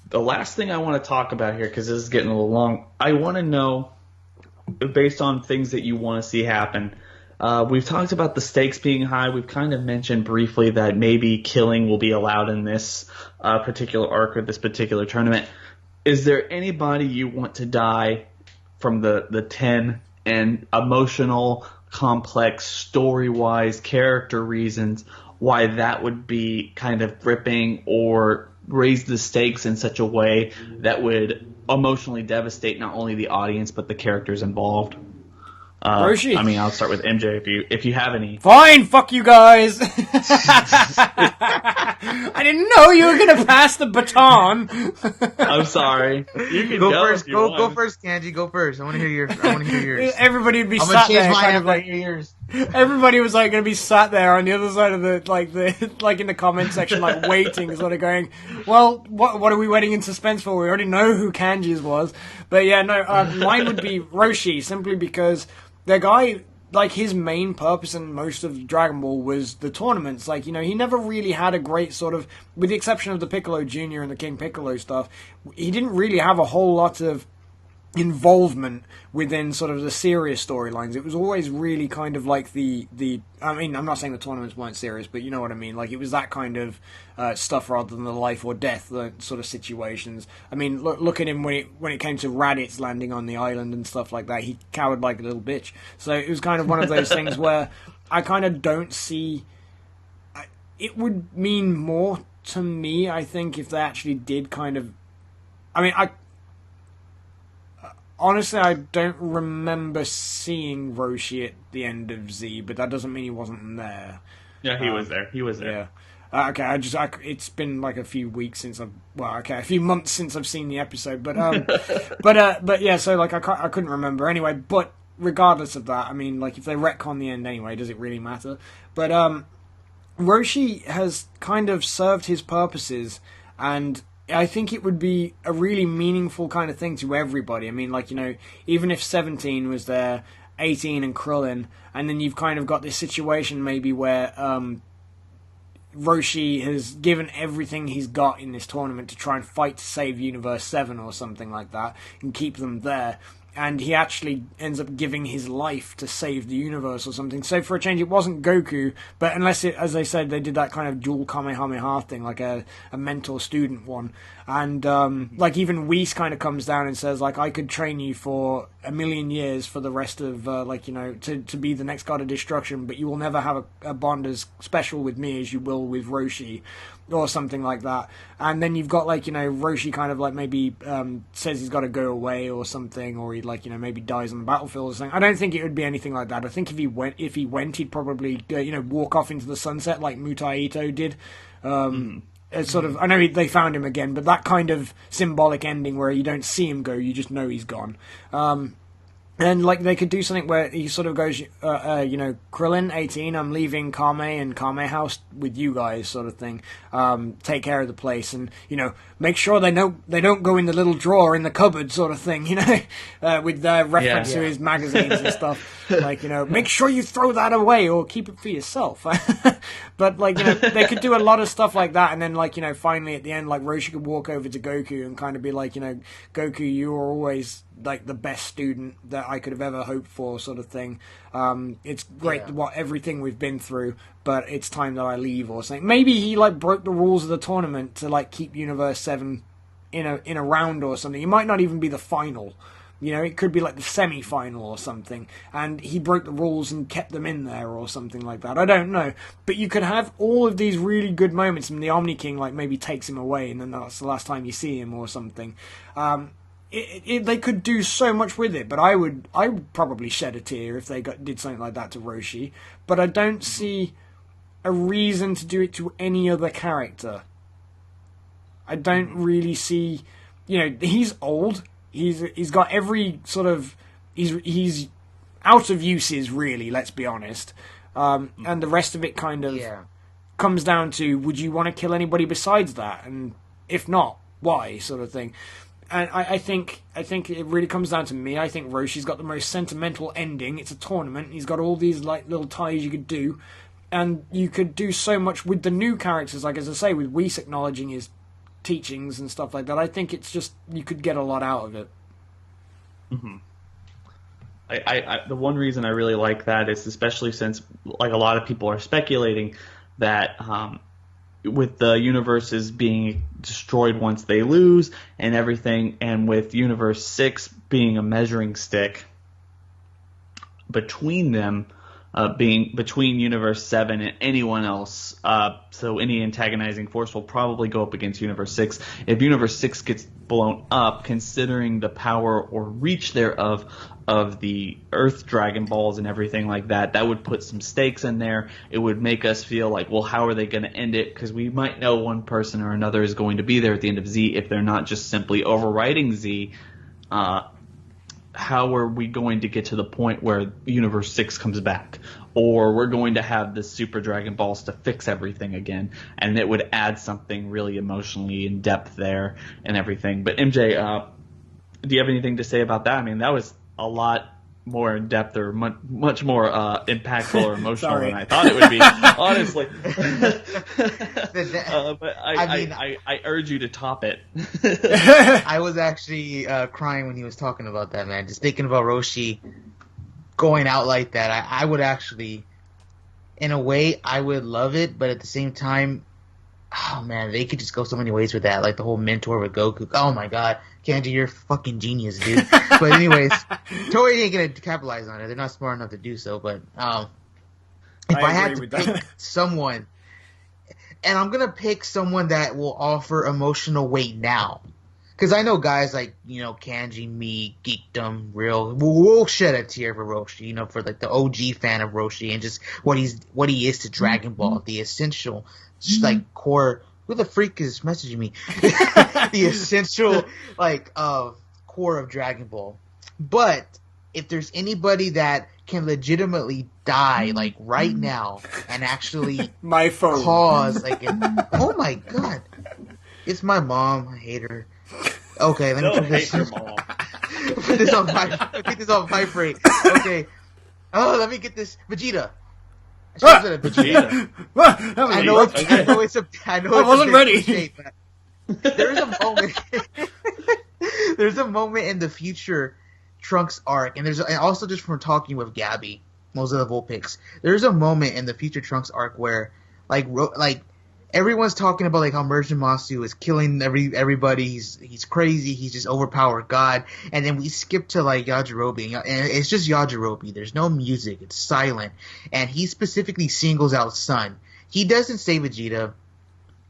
The last thing I want to talk about here, because this is getting a little long, I want to know, based on things that you want to see happen. We've talked about the stakes being high. We've kind of mentioned briefly that maybe killing will be allowed in this particular arc or this particular tournament. Is there anybody you want to die from the 10 and emotional, complex, story-wise, character reasons why that would be kind of gripping or raise the stakes in such a way that would emotionally devastate not only the audience but the characters involved? Roshi. I mean, I'll start with MJ if you have any. Fine, fuck you guys. I didn't know you were gonna pass the baton. I'm sorry. You can Go first. if you Go want. first, Kanji. Go first. I want to hear yours. Everybody would be I'm gonna sat change there, my kind of answer. I like hear yours. everybody was like going to be sat there on the other side of the like in the comment section, like waiting, sort of going, well, what are we waiting in suspense for? We already know who Kanji's was, but yeah, no, mine would be Roshi, simply because the guy, like, his main purpose in most of Dragon Ball was the tournaments. Like, you know, he never really had a great sort of, with the exception of the Piccolo Jr. and the King Piccolo stuff, he didn't really have a whole lot of involvement within sort of the serious storylines. It was always really kind of like the I mean, I'm not saying the tournaments weren't serious, but you know what I mean. Like, it was that kind of stuff rather than the life or death sort of situations. I mean, look at him when it came to Raditz landing on the island and stuff like that. He cowered like a little bitch. So it was kind of one of those things where I kind of don't see. It would mean more to me, I think, if they actually did kind of. I mean, honestly, I don't remember seeing Roshi at the end of Z, but that doesn't mean he wasn't there. Yeah, he was there. He was there. Yeah. Okay, it's been like a few weeks since a few months since I've seen the episode, but but yeah, so like I couldn't remember anyway. But regardless of that, I mean, like, if they retcon the end anyway, does it really matter? But Roshi has kind of served his purposes, and I think it would be a really meaningful kind of thing to everybody. I mean, like, you know, even if 17 was there, 18 and Krillin, and then you've kind of got this situation maybe where Roshi has given everything he's got in this tournament to try and fight to save Universe 7 or something like that, and keep them there. And he actually ends up giving his life to save the universe or something. So for a change, it wasn't Goku, but unless it, as they said, they did that kind of dual Kamehameha thing, like a mentor-student one. And like, even Whis kind of comes down and says, like, I could train you for 1,000,000 years for the rest of, like, you know, to be the next god of destruction, but you will never have a bond as special with me as you will with Roshi, or something like that. And then you've got, like, you know, Roshi kind of, like, maybe says he's got to go away or something, or he, like, you know, maybe dies on the battlefield or something. I don't think it would be anything like that. I think if he went, he'd probably, you know, walk off into the sunset like Mutai Ito did. It's sort of, I know they found him again, but that kind of symbolic ending where you don't see him go, you just know he's gone. And, like, they could do something where he sort of goes, you know, Krillin, 18, I'm leaving Kame and Kame House with you guys, sort of thing. Take care of the place, and, you know, make sure they don't go in the little drawer in the cupboard, sort of thing, you know, with reference to his magazines and stuff. Like, you know, make sure you throw that away or keep it for yourself. But, like, you know, they could do a lot of stuff like that, and then, like, you know, finally at the end, like, Roshi could walk over to Goku and kind of be like, you know, Goku, you were always, like, the best student that I could have ever hoped for, sort of thing. It's great everything we've been through, but it's time that I leave, or something. Maybe he, like, broke the rules of the tournament to, like, keep Universe 7 in a round or something. It might not even be the final. You know, it could be like the semi-final or something, and he broke the rules and kept them in there or something like that. I don't know. But you could have all of these really good moments, and the Omni King, like, maybe takes him away, and then that's the last time you see him or something. They could do so much with it, but I would probably shed a tear if they did something like that to Roshi. But I don't see a reason to do it to any other character. I don't really see, you know, he's old. He's got every sort of, he's out of uses, really, let's be honest. And the rest of it kind of comes down to, would you want to kill anybody besides that? And if not, why, sort of thing. And I think it really comes down to me. I think Roshi's got the most sentimental ending. It's a tournament. He's got all these, like, little ties you could do. And you could do so much with the new characters, like, as I say, with Whis acknowledging his teachings and stuff like that. I think it's just, you could get a lot out of it. Mm-hmm. The one reason I really like that is especially since like a lot of people are speculating that with the universes being destroyed once they lose and everything, and with Universe 6 being a measuring stick between them, being between Universe 7 and anyone else, so any antagonizing force will probably go up against Universe 6. If Universe 6 gets blown up, considering the power or reach thereof of the Earth Dragon Balls and everything like that, that would put some stakes in there. It would make us feel like, well, how are they going to end it? Because we might know one person or another is going to be there at the end of Z if they're not just simply overwriting Z. How are we going to get to the point where Universe 6 comes back? Or we're going to have the Super Dragon Balls to fix everything again, and it would add something really emotionally in depth there and everything. But MJ, do you have anything to say about that? I mean, that was a lot more in depth or much more impactful or emotional than I thought it would be, honestly. But I urge you to top it. I was actually crying when he was talking about that, man. Just thinking about Roshi going out like that. I would actually, in a way, I would love it, but at the same time, oh man, they could just go so many ways with that. Like the whole mentor with Goku. Oh my god, Kanji, you're a fucking genius, dude. But anyways, Toei ain't gonna capitalize on it. They're not smart enough to do so. But if I had to pick someone, and I'm gonna pick someone that will offer emotional weight now, because I know guys like, you know, Kanji, me, Geekdom, Real, we'll shed a tear for Roshi, you know, for like the OG fan of Roshi and just what he is to Dragon Ball, the essential, just like core. Who the freak is messaging me? The essential like core of Dragon Ball. But if there's anybody that can legitimately die like right now and actually my phone cause like oh my god, it's my mom. I hate her. Okay, let me put this. Put this on vibrate. Okay. Oh, let me get this Vegeta. Vegeta. I know it's I wasn't ready. Cliche, but there's a moment. There's a moment in the future Trunks arc, and also just from talking with Gabby, most of the Vulpix, there's a moment in the future Trunks arc where like everyone's talking about like how Merged Masu is killing everybody. He's crazy. He's just overpowered God. And then we skip to like Yajirobe, and it's just Yajirobe. There's no music. It's silent. And he specifically singles out Son. He doesn't say Vegeta.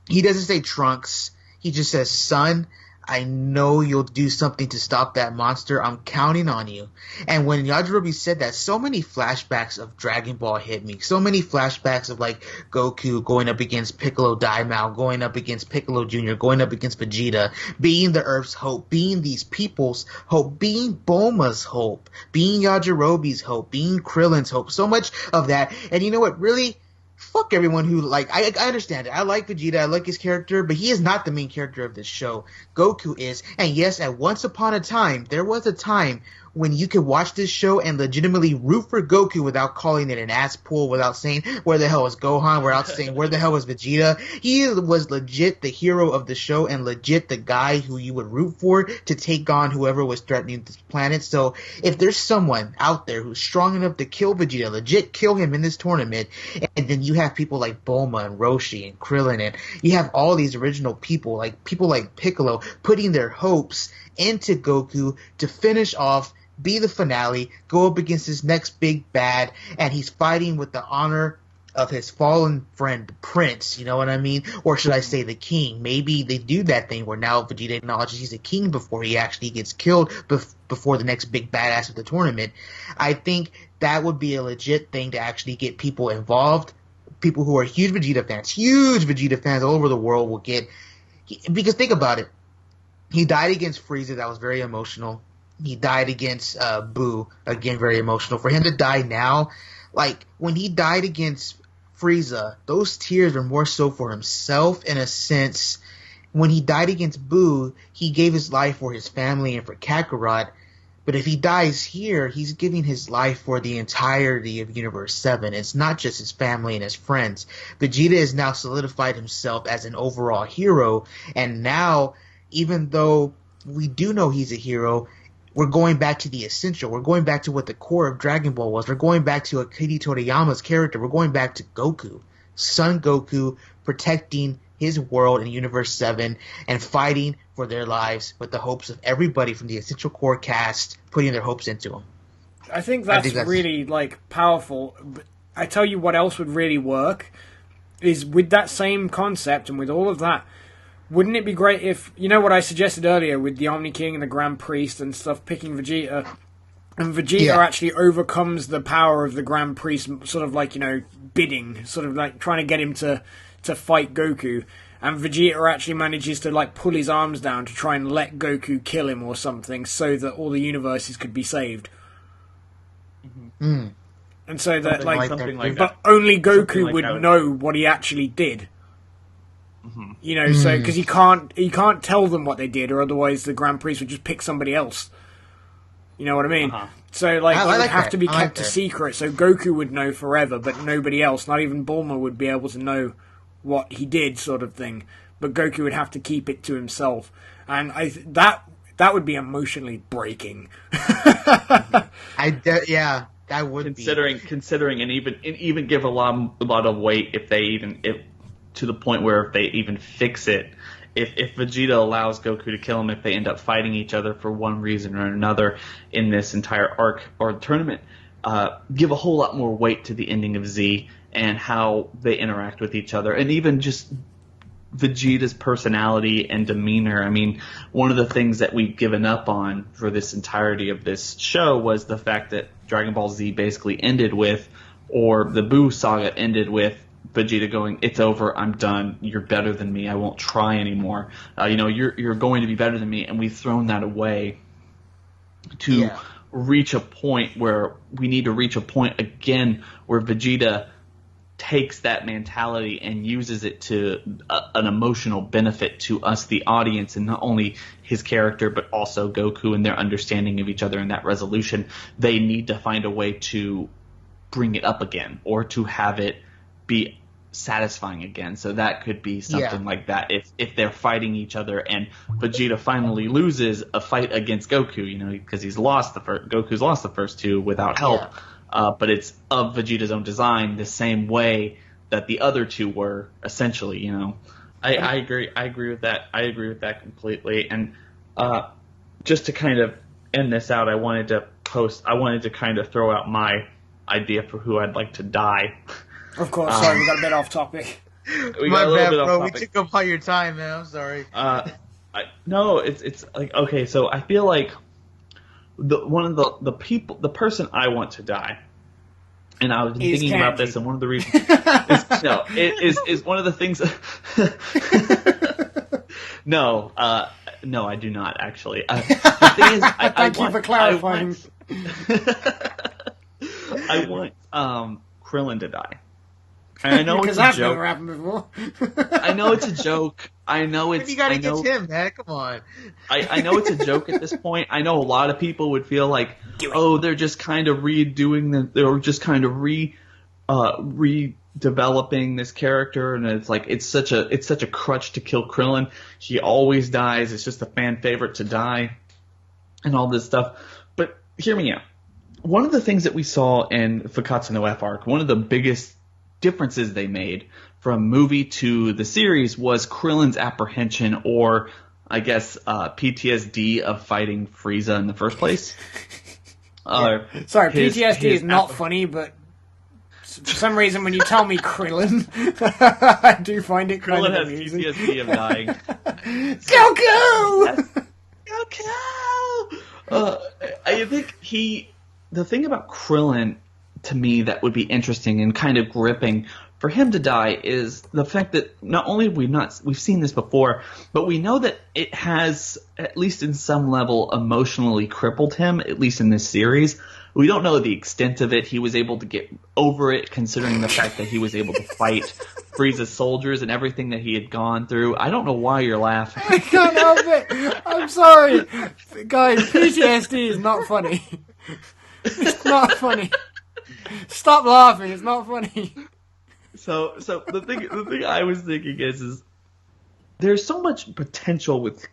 He doesn't say Trunks. He just says, "Son, I know you'll do something to stop that monster. I'm counting on you." And when Yajirobe said that, so many flashbacks of Dragon Ball hit me. So many flashbacks of like Goku going up against Piccolo Daimao, going up against Piccolo Jr., going up against Vegeta, being the Earth's hope, being these people's hope, being Bulma's hope, being Yajirobe's hope, being Krillin's hope. So much of that. And you know what? Really, fuck everyone who, like, I understand it. I like Vegeta. I like his character, but he is not the main character of this show. Goku is. And yes, at once upon a time, there was a time when you could watch this show and legitimately root for Goku without calling it an ass pull, without saying, where the hell is Gohan, without saying, where the hell is Vegeta. He was legit the hero of the show and legit the guy who you would root for to take on whoever was threatening this planet. So if there's someone out there who's strong enough to kill Vegeta, legit kill him in this tournament, and then you have people like Bulma and Roshi and Krillin, and you have all these original people like Piccolo putting their hopes into Goku to finish off, be the finale, go up against his next big bad, and he's fighting with the honor of his fallen friend, the Prince, you know what I mean? Or should I say the King? Maybe they do that thing where now Vegeta acknowledges he's a king before he actually gets killed, before the next big badass of the tournament. I think that would be a legit thing to actually get people involved. People who are huge Vegeta fans all over the world will get... Because think about it. He died against Frieza. That was very emotional. He died against Boo. Again, very emotional. For him to die now, like, when he died against Frieza, those tears were more so for himself in a sense. When he died against Boo, he gave his life for his family and for Kakarot. But if he dies here, he's giving his life for the entirety of Universe 7. It's not just his family and his friends. Vegeta has now solidified himself as an overall hero, and now, even though we do know he's a hero, we're going back to the essential. We're going back to what the core of Dragon Ball was. We're going back to Akira Toriyama's character. We're going back to Goku. Son Goku protecting his world in Universe 7 and fighting for their lives with the hopes of everybody from the essential core cast putting their hopes into him. I think that's really, powerful. But I tell you what else would really work is with that same concept and with all of that, wouldn't it be great if, you know what I suggested earlier with the Omni King and the Grand Priest and stuff picking Vegeta, and Vegeta actually overcomes the power of the Grand Priest, sort of bidding, sort of trying to get him to fight Goku, and Vegeta actually manages to pull his arms down to try and let Goku kill him or something so that all the universes could be saved. Mm-hmm. And so that something like but that. only Goku would know what he actually did. Mm-hmm. So because he can't tell them what they did, or otherwise the Grand Priest would just pick somebody else. You know what I mean? So it would have to be kept a secret, so Goku would know forever, but nobody else, not even Bulma, would be able to know what he did, sort of thing. But Goku would have to keep it to himself, and that would be emotionally breaking. That would considering, and even give a lot of weight if to the point where if they even fix it, if Vegeta allows Goku to kill him, if they end up fighting each other for one reason or another in this entire arc or tournament, give a whole lot more weight to the ending of Z and how they interact with each other, and even just Vegeta's personality and demeanor. I mean, one of the things that we've given up on for this entirety of this show was the fact that Dragon Ball Z basically ended with, or the Buu saga ended with, Vegeta going, "It's over, I'm done, you're better than me, I won't try anymore. You're going to be better than me," and we've thrown that away to reach a point where we need to reach a point again where Vegeta takes that mentality and uses it to an emotional benefit to us, the audience, and not only his character but also Goku and their understanding of each other and that resolution. They need to find a way to bring it up again, or to have it be satisfying again. So that could be something like that. If they're fighting each other and Vegeta finally loses a fight against Goku, because Goku's lost the first two without help. But it's of Vegeta's own design, the same way that the other two were, essentially. I agree with that. I agree with that completely. And just to kind of end this out, I wanted to kind of throw out my idea for who I'd like to die. Of course, sorry, we got a bit off topic. My bad, bro. We took up all your time, man. I'm sorry. No, it's like, okay, so I feel like the person I want to die, and I was thinking Kanji. about this, and one of the reasons is one of the things. No, I do not actually. The thing is, Thank you for clarifying. I want Krillin to die. And I know it's a that's joke. never happened before. I know it's a joke. I know it's. You gotta get him, man. Come on. I know it's a joke at this point. I know a lot of people would feel like, they're just kind of they're just kind of redeveloping this character, and it's like it's such a crutch to kill Krillin. He always dies. It's just a fan favorite to die, and all this stuff. But hear me out. One of the things that we saw in Fakatsu no F arc, one of the biggest differences they made from movie to the series was Krillin's apprehension, or I guess PTSD of fighting Frieza in the first place. Sorry, PTSD is not funny, but for some reason when you tell me Krillin, I do find it kind of amusing. Krillin has PTSD of dying. Goku! Goku! I think the thing about Krillin, to me, that would be interesting and kind of gripping for him to die is the fact that not only we've seen this before, but we know that it has, at least in some level, emotionally crippled him, at least in this series. We don't know the extent of it. He was able to get over it, considering the fact that he was able to fight Frieza's soldiers and everything that he had gone through. I don't know why you're laughing. I can't help it. I'm sorry. Guys, PTSD is not funny. It's not funny. Stop laughing. It's not funny. So the thing I was thinking is there's so much potential with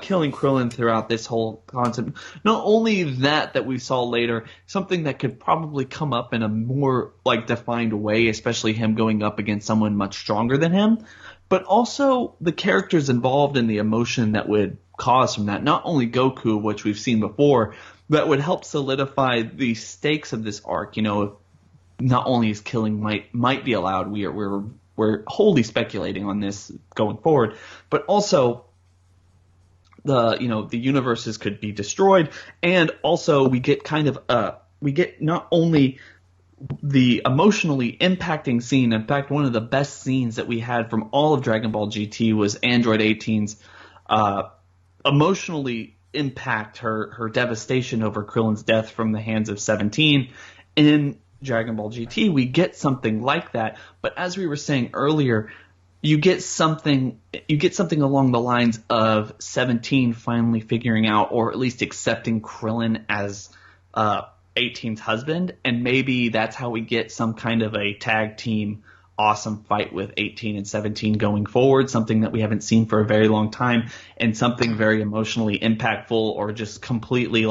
killing Krillin throughout this whole concept. Not only that we saw later, something that could probably come up in a more like defined way, especially him going up against someone much stronger than him, but also the characters involved and the emotion that would cause from that. Not only Goku, which we've seen before, that would help solidify the stakes of this arc. Not only is killing might be allowed, we're wholly speculating on this going forward, but also the universes could be destroyed, and also we get not only the emotionally impacting scene. In fact, one of the best scenes that we had from all of Dragon Ball GT was Android 18's emotionally impact, her devastation over Krillin's death from the hands of 17. In Dragon Ball GT, we get something like that, but as we were saying earlier, you get something along the lines of 17 finally figuring out, or at least accepting Krillin as 18's husband, and maybe that's how we get some kind of a tag team awesome fight with 18 and 17 going forward, something that we haven't seen for a very long time, and something very emotionally impactful, or just completely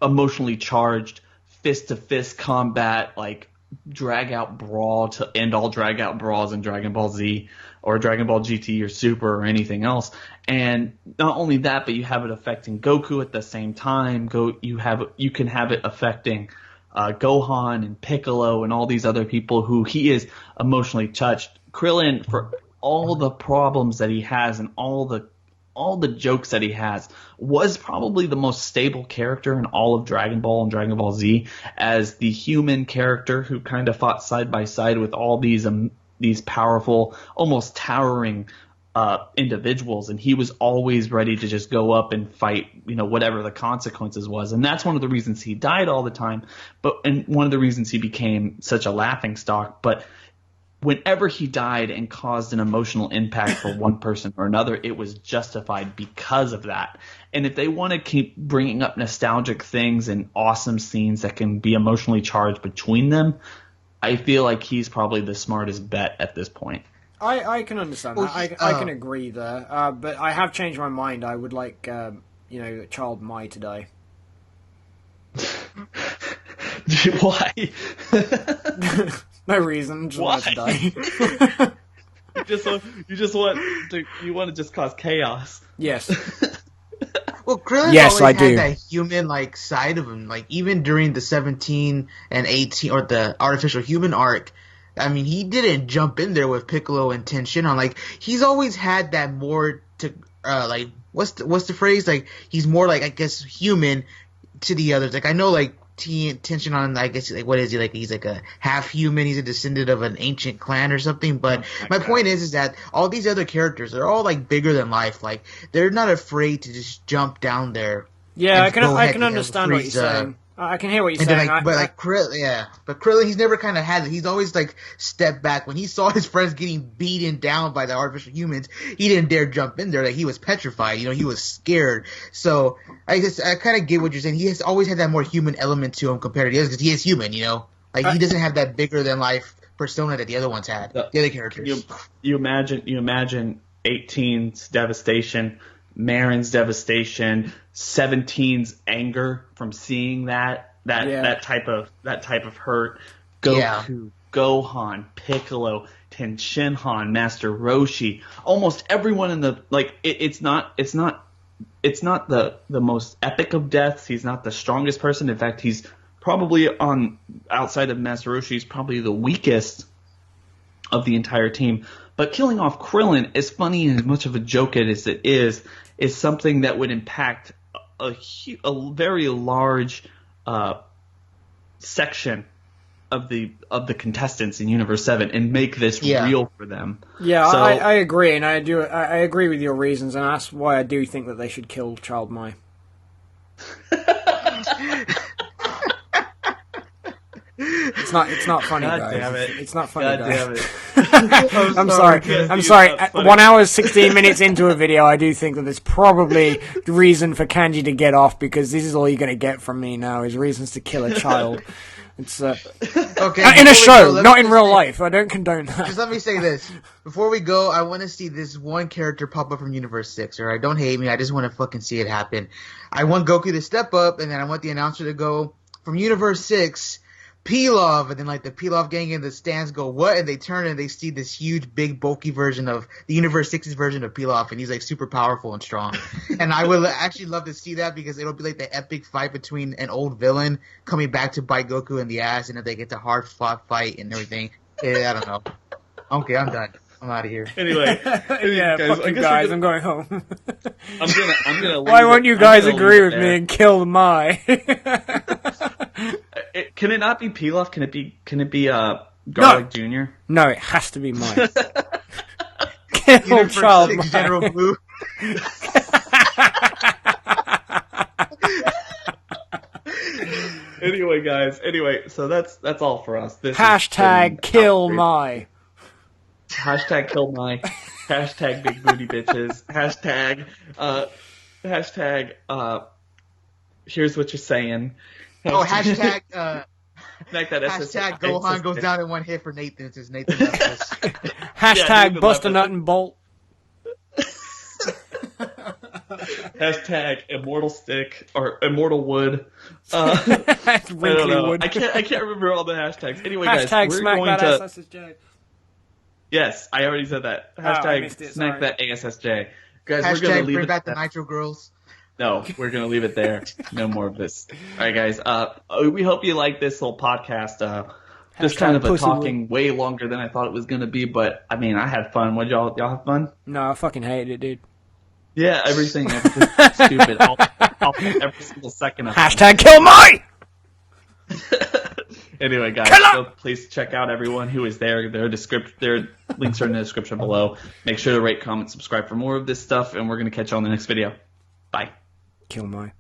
emotionally charged fist-to-fist combat, like drag-out brawl to end all drag-out brawls in Dragon Ball Z or Dragon Ball GT or Super or anything else. And not only that, but you have it affecting Goku at the same time. You can have it affecting Gohan and Piccolo and all these other people who he is emotionally touched. Krillin, for all the problems that he has and all the jokes that he has, was probably the most stable character in all of Dragon Ball and Dragon Ball Z, as the human character who kind of fought side by side with all these powerful, almost towering individuals, and he was always ready to just go up and fight, whatever the consequences was. And that's one of the reasons he died all the time, and one of the reasons he became such a laughingstock. But whenever he died and caused an emotional impact for one person or another, it was justified because of that. And if they want to keep bringing up nostalgic things and awesome scenes that can be emotionally charged between them, I feel like he's probably the smartest bet at this point. I can understand that. I can agree there. But I have changed my mind. I would like, Child Mai to die. Why? No reason. Just Why? want to die. You want to just cause chaos. Yes. Well, Krillin Yes, always I do. had that human side of him. Even during the 17 and 18 or the artificial human arc, I mean, he didn't jump in there with Piccolo and Tenshinhan. He's always had that more to what's the phrase? He's more I guess human to the others. I know Tenshinhan, I guess what is he he's a half human, he's a descendant of an ancient clan or something, but my point is that all these other characters, they're all bigger than life. They're not afraid to just jump down there. Yeah, I can understand what you're saying. I can hear what you're saying. But Krillin, he's never kind of had it. He's always stepped back. When he saw his friends getting beaten down by the artificial humans, he didn't dare jump in there. He was petrified. He was scared. So I kind of get what you're saying. He has always had that more human element to him compared to the others, because he is human. He doesn't have that bigger than life persona that the other ones had. The other characters. You imagine 18's devastation, Marin's devastation, 17's anger from seeing that type of hurt. Goku, Gohan, Piccolo, Tenshinhan, Master Roshi, almost everyone in the it's not the most epic of deaths. He's not the strongest person. In fact, he's probably outside of Master Roshi, he's probably the weakest of the entire team. But killing off Krillin, as funny and as much of a joke as it is something that would impact a very large section of the contestants in Universe 7 and make this real for them. Yeah, so, I agree, and I agree with your reasons, and that's why I do think that they should kill Child Mai. It's not funny, God guys. damn it. It's not funny, God guys. damn it. I'm sorry. I'm sorry. At 1 hour 16 minutes into a video, I do think that there's probably reason for Kanji to get off, because this is all you're going to get from me now is reasons to kill a child. It's Okay. in a show, go, not in real life. I don't condone that. Just let me say this. Before we go, I want to see this one character pop up from Universe 6, alright? Don't hate me, I just want to fucking see it happen. I want Goku to step up, and then I want the announcer to go, from Universe 6, Pilaf, and then like the Pilaf gang in the stands go, what? And they turn and they see this huge, big, bulky version of the Universe 6's version of Pilaf, and he's like super powerful and strong. And I would actually love to see that, because it'll be like the epic fight between an old villain coming back to bite Goku in the ass, and then they get to hard fought fight and everything. Yeah, I don't know. Okay, I'm done. I'm out of here. Anyway, Yeah, guys, fuck you guys. I'm going home. I'm gonna. Why won't you guys agree with me and kill Mai? Can it not be Pilaf? Can it be Garlic Jr.? No, it has to be Mai. Kill Universe Child 6 Mai. General Blue. Anyway, guys. Anyway, so that's all for us. This Hashtag kill Mai. Hashtag kill Mai. Hashtag big booty bitches. Hashtag here's what you're saying. Oh, hashtag Like that hashtag Gohan goes down in one hit for Nathan. It says Nathan Leftis. Hashtag Nathan bust a Leftis. nut and bolt. Hashtag immortal stick or immortal wood. I don't Wrinkly know. wood. I can't remember all the hashtags. Anyway, Hashtag guys, we're smack going that to. SSJ. Yes, I already said that. I Hashtag missed it, smack sorry. that ASSJ. Guys, we're gonna Hashtag leave bring it back the there. Nitro Girls. No, we're gonna leave it there. No more of this. All right, guys. We hope you like this little podcast. Just kind of a pussy talking way longer than I thought it was gonna be, but I mean, I had fun. What y'all have fun? No, I fucking hated it, dude. Yeah, everything was stupid. Every single second of it. Hashtag kill Mai! Anyway, guys, so please check out everyone who is there. Their links are in the description below. Make sure to rate, comment, subscribe for more of this stuff, and we're going to catch you on the next video. Bye. Kill Mai.